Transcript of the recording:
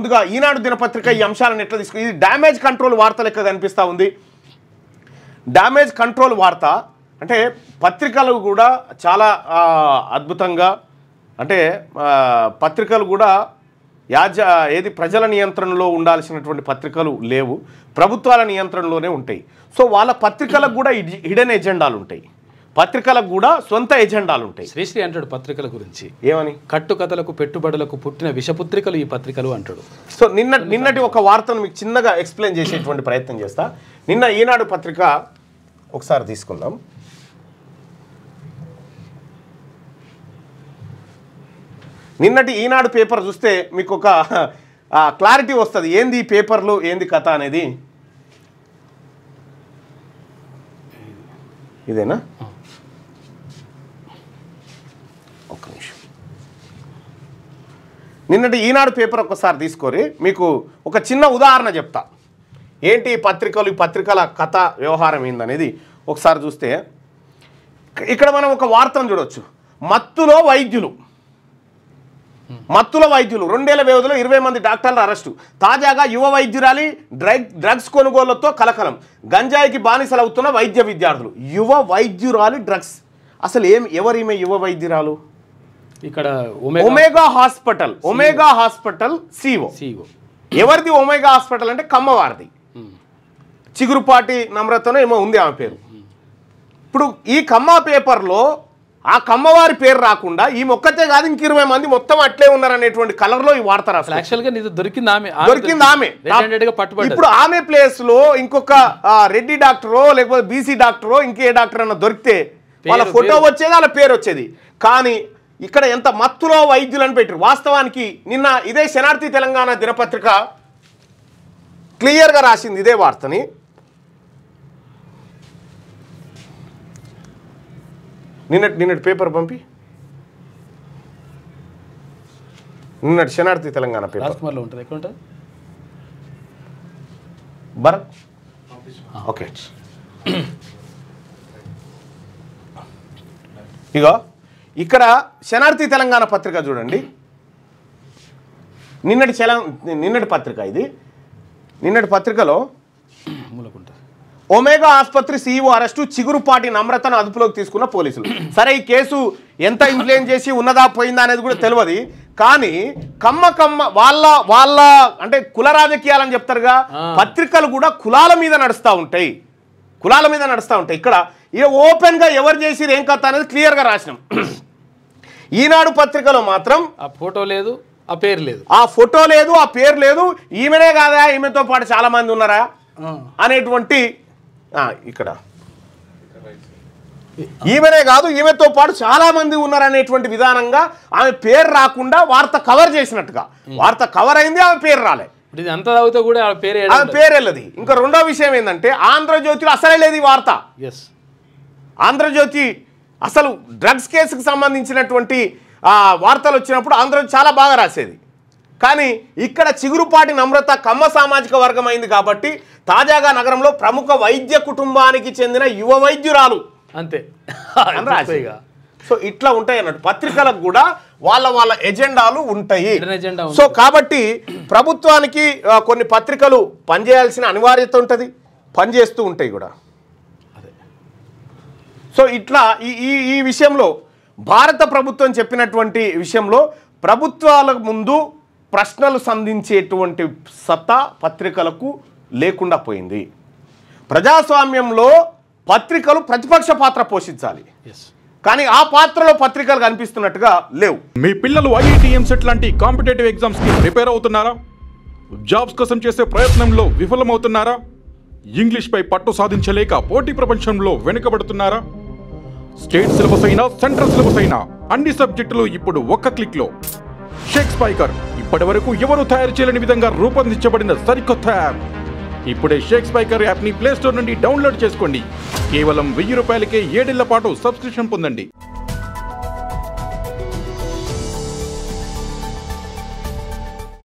ముందుగా ఈనాడు దినపత్రిక ఈ అంశాలను ఎట్లా తీసుకు ఇది డ్యామేజ్ కంట్రోల్ వార్త లెక్క కనిపిస్తూ ఉంది. డ్యామేజ్ కంట్రోల్ వార్త అంటే పత్రికలు కూడా చాలా అద్భుతంగా అంటే పత్రికలు కూడా ఏది ప్రజల నియంత్రణలో ఉండాల్సినటువంటి పత్రికలు లేవు, ప్రభుత్వాల నియంత్రణలోనే ఉంటాయి. సో వాళ్ళ పత్రికలకు కూడా హిడెన్ ఎజెండాలు ఉంటాయి, పత్రికలకు కూడా సొంత ఎజెండాలు ఉంటాయి. శ్రీశ్రీ అంటాడు పత్రికల గురించి ఏమని, కట్టుకథలకు పెట్టుబడులకు పుట్టిన విషపుత్రికలు ఈ పత్రికలు అంటాడు. సో నిన్నటి ఒక వార్తను మీకు చిన్నగా ఎక్స్ప్లెయిన్ చేసేటువంటి ప్రయత్నం చేస్తా. నిన్న ఈనాడు పత్రిక ఒకసారి తీసుకుందాం. నిన్నటి ఈనాడు పేపర్ చూస్తే మీకు ఒక క్లారిటీ వస్తుంది, ఏంది ఈ పేపర్లు ఏంది కథ అనేది. ఇదేనా, ఒక్క నిమిషం. నిన్నటి ఈనాడు పేపర్ ఒకసారి తీసుకొని మీకు ఒక చిన్న ఉదాహరణ చెప్తా, ఏంటి ఈ పత్రికల కథ వ్యవహారం ఏందనేది ఒకసారి చూస్తే ఇక్కడ మనం ఒక వార్తను చూడవచ్చు. మత్తులో వైద్యులు 2 వ్యవధిలో 20 మంది డాక్టర్ల అరెస్టు. తాజాగా యువ వైద్యురాలి డ్రగ్స్ కొనుగోళ్లతో కలకలం. గంజాయికి బానిసలవుతున్న వైద్య విద్యార్థులు. యువ వైద్యురాలి డ్రగ్స్, అసలు ఎవరిమే యువ వైద్యురాలు? ఇక్కడ ఒమేగా హాస్పిటల్ సిఓ. ఎవరిది ఒమేగా హాస్పిటల్ అంటే కమ్మవారిది, చిగురుపాటి నమ్రతనో ఏమో ఉంది ఆమె పేరు. ఇప్పుడు ఈ కమ్మ పేపర్లో ఆ కమ్మవారి పేరు రాకుండా ఈ మొక్కతే కాదు ఇంక 20 మంది మొత్తం అట్లే ఉన్నారనేటువంటి కలర్లో ఈ వార్త రాస్తారు. దొరికింది ఆమె. ఇప్పుడు ఆమె ప్లేస్ లో ఇంకొక రెడ్డి డాక్టరో లేకపోతే బీసీ డాక్టరో ఇంకే డాక్టర్ అన్న దొరికితే వాళ్ళ ఫోటో వచ్చేది, వాళ్ళ పేరు వచ్చేది. కానీ ఇక్కడ ఎంత మత్తులో వైద్యులను పెట్టారు. వాస్తవానికి నిన్న ఇదే శనార్థి తెలంగాణ దినపత్రిక క్లియర్గా రాసింది ఇదే వార్తని. నిన్నటి పేపర్ పంపి, నిన్నటి శనార్థి తెలంగాణ పేపర్ భరత్. ఓకే, ఇగో ఇక్కడ శనార్థి తెలంగాణ పత్రిక చూడండి. నిన్నటి పత్రిక ఇది. నిన్నటి పత్రికలో ఒమేగా ఆసుపత్రి సీఈఓ అరెస్టు, చిగురుపాటి నమ్రతను అదుపులోకి తీసుకున్న పోలీసులు. సరే, ఈ కేసు ఎంత ఇన్ఫ్లుయెన్స్ చేసి ఉన్నదా పోయిందా అనేది కూడా తెలియదు. కానీ కమ్మ వాళ్ళ అంటే కుల రాజకీయాలని చెప్తారుగా, పత్రికలు కూడా కులాల మీద నడుస్తూ ఉంటాయి. ఇక్కడ ఓపెన్ గా ఎవరు చేసిరు ఏం కథ అనేది క్లియర్ గా రాసినాం. ఈనాడు పత్రికలో మాత్రం ఆ ఫోటో లేదు, ఆ పేరు లేదు, ఆ పేరు లేదు. ఈమెనే కాదా, ఈమెతో పాటు చాలా మంది ఉన్నారా అనేటువంటి ఇక్కడ ఈమెనే కాదు ఈమెతో పాటు చాలా మంది ఉన్నారనేటువంటి విధానంగా ఆమె పేరు రాకుండా వార్త కవర్ చేసినట్టుగా. వార్త కవర్ అయింది, ఆమె పేరు రాలే. ఆమె పేరు వెళ్ళదు. ఇంకా రెండో విషయం ఏంటంటే ఆంధ్రజ్యోతిలో అసలే లేదు ఈ వార్త. ఆంధ్రజ్యోతి అసలు డ్రగ్స్ కేసుకు సంబంధించినటువంటి వార్తలు వచ్చినప్పుడు ఆంధ్రజ్యోతి చాలా బాగా రాసేది. కానీ ఇక్కడ చిగురుపాటి నమ్రత కమ్మ సామాజిక వర్గం అయింది కాబట్టి తాజాగా నగరంలో ప్రముఖ వైద్య కుటుంబానికి చెందిన యువ వైద్యురాలు అంతే. సో ఇట్లా ఉంటాయి అన్నట్టు, పత్రికలకు కూడా వాళ్ళ ఎజెండాలు ఉంటాయి. సో కాబట్టి ప్రభుత్వానికి కొన్ని పత్రికలు పనిచేయాల్సిన అనివార్యత ఉంటుంది, పనిచేస్తూ ఉంటాయి కూడా. సో ఇట్లా ఈ విషయంలో భారత ప్రభుత్వం చెప్పినటువంటి విషయంలో ప్రభుత్వాల ముందు ప్రశ్నలు సంధించేటువంటి సత్తా పత్రికలకు లేకుండా పోయింది. ప్రజాస్వామ్యంలో పత్రికలు ప్రతిపక్ష పాత్ర పోషించాలి, కానీ ఆ పాత్రలో పత్రికలు కనిపిస్తున్నట్టుగా లేవు. మీ పిల్లలు ఐఐటిఎం సెట్ లాంటి కాంపిటేటివ్ ఎగ్జామ్స్ కి ప్రిపేర్ అవుతున్నారా? జాబ్స్ కోసం చేసే ప్రయత్నంలో విఫలమవుతున్నారా? ఇంగ్లీష్ పై పట్టు సాధించలేక పోటీ ప్రపంచంలో వెనుకబడుతున్నారా? స్టేట్ సిలబస్ అయినా సెంట్రల్ సిలబస్ అయినా అన్ని సబ్జెక్టులు ఇప్పుడు ఒక్క క్లిక్ లో. షేక్ స్పైకర్ ఇప్పటి వరకు ఎవరు తయారు చేయలేని విధంగా రూపొందించబడిన సరికొత్త యాప్. ఇప్పుడే షేక్ స్పైకర్ యాప్ ని ప్లే స్టోర్ నుండి డౌన్లోడ్ చేసుకోండి. కేవలం 1000 రూపాయలకే 7 ఏళ్ల పాటు సబ్స్క్రిప్షన్ పొందండి.